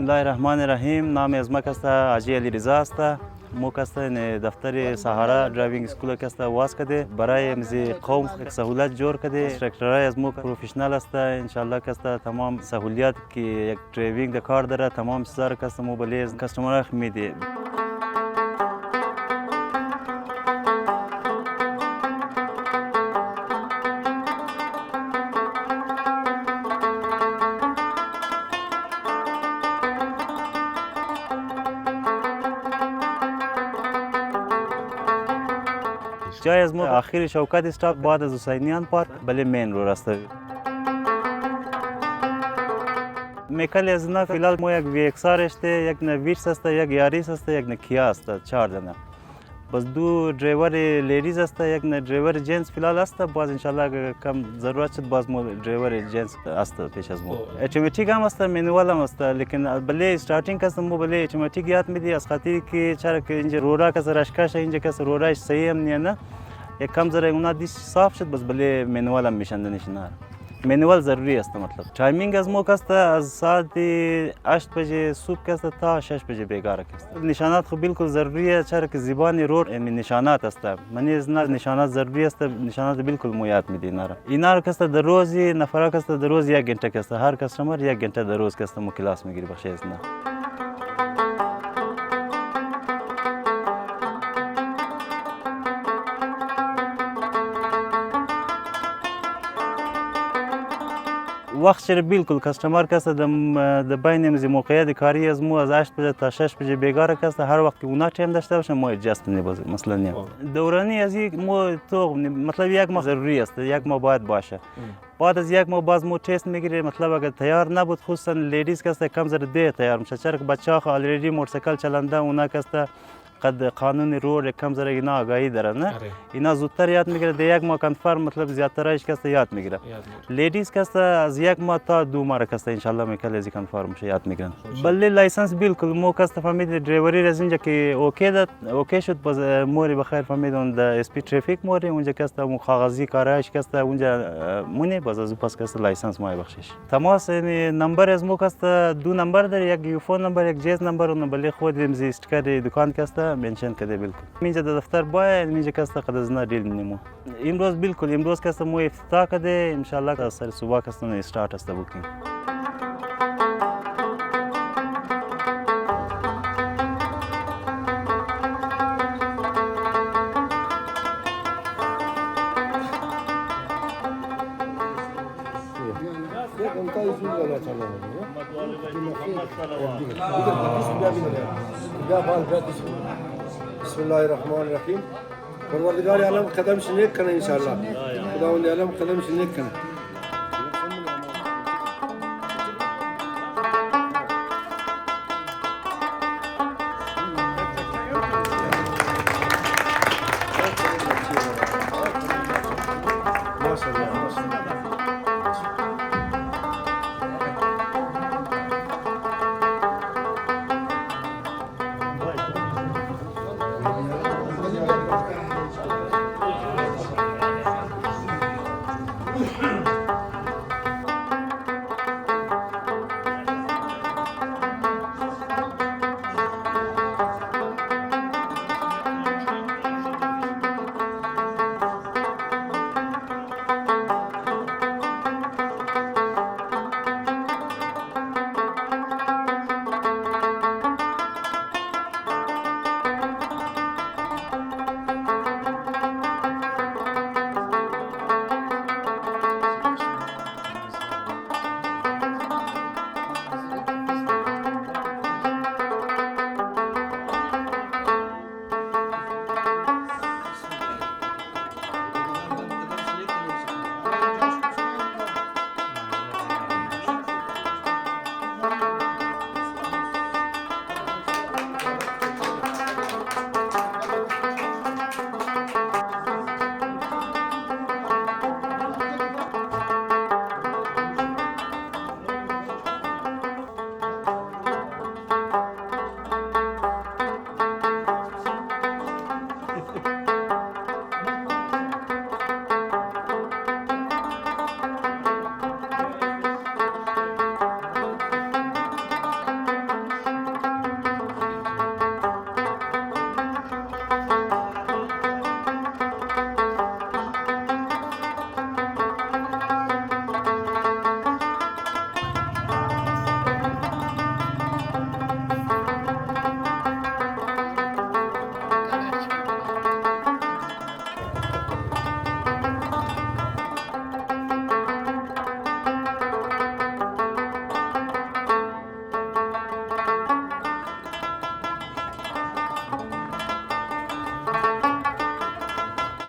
بسم الله الرحمن الرحیم. نام از ما کسته حاجی علی رضا است. مو کسته دفتر سهارا درایوینگ اسکول کسته واس کده برای مزی قوم یک سهولت جور کده. انستراکتورای از مو پروفشنال است. ان شاء الله کسته تمام سهولیات که یک درایوینگ کار داره تمام چیزا کسته مو بله کاستمر میده. جای از ما آخر شوکت استاپ بعد از حسینیان پارک بله مین رو است. میکل از اینا فیلال ما یک ویکسار است، یک نویرس است، یک یاریس است، یک نکیا است، 4 دانه. بس دو ڈرایور لیڈیز است، یک ڈرایور جنس فیلال است. باز ان شاء الله کم ضرورت شد باز ما ڈرایور جنس است پیش از ما. اتوماتیک هم است، مینوال هم است، لیکن بله استارتینگ است مو بله اتوماتیک یاد میدی از خاطر که چرا که اینجا رورا کس رشکاش اینجا کس روراش صحیح هم نه. یک کم ذره اونا دیش صاف شد بس بله مینوال هم میشندنش نه. مینوال ضروری است. مطلب تایمینگ از مو کسته از ساعت 8 بجه صبح کسته تا 6 بجه بیگار کسته. نشانات خو بالکل ضروریه چرا که زبان رور نشانات است. منی از نشانات ضروری است. نشانات بالکل مو یاد میدی نره. اینا رو کسته در روزی نفر کسته در روز 1 گنته کسته. هر کاستمر 1 گنته در روز کسته مو کلاس میگیری بخش از نه. وقت چرا بالکل کاستمر کسته د بین مزی موقعیت کاری از مو از 8 بجه تا 6 بجه بیگار کسته. هر وقت که اونا تایم داشته باشه ما ادجاست نمی‌بازیم مثلا نه. دورانی از یک مو تو مطلب یک ماه ضروری است، یک ماه باید باشه. بعد از یک ماه باز مو تست میگیره. مطلب اگر تیار نبود خصوصا لیدیز کسته کم زر ده تیار میشه چرا که بچه‌ها آلردی موتورسیکل چلنده اونا کسته قد قانون رود کم زره اینا آگاهی داره نه. اینا زودتر یاد میگیره. ده یک ماه کنفرم مطلب زیادترش کسته یاد میگیره. لیدیز کسته از 1 ماه تا 2 ماه کسته ان شاء الله میکل از کنفرم شه یاد میگیرن. بله لایسنس بالکل مو کسته فهمید ڈرایوری از اینجا که اوکی داد اوکی شد باز موری بخیر فهمید اون د اسپید ترافیک موری اونجا کسته مو کاغذی کارش کسته اونجا مونی باز از پاس کسته لایسنس ما بخشش. تماس نمبر از مو کسته 2 نمبر داره، یک یوفون نمبر یک جیز نمبر اون بله خود میز استیکر دکان کسته منشن کده بالکل. اینجا دفتر باید اینجا کسته قد از ندیل نمو. امروز بالکل امروز کسته مو افتتاح کده ان شاء الله سر صبح کسته استارت است بوکینگ. بسم الله الرحمن الرحیم. پروردگار عالم قدم شنیک کنه ان شاء الله. خداوند عالم قدم شنیک کنه.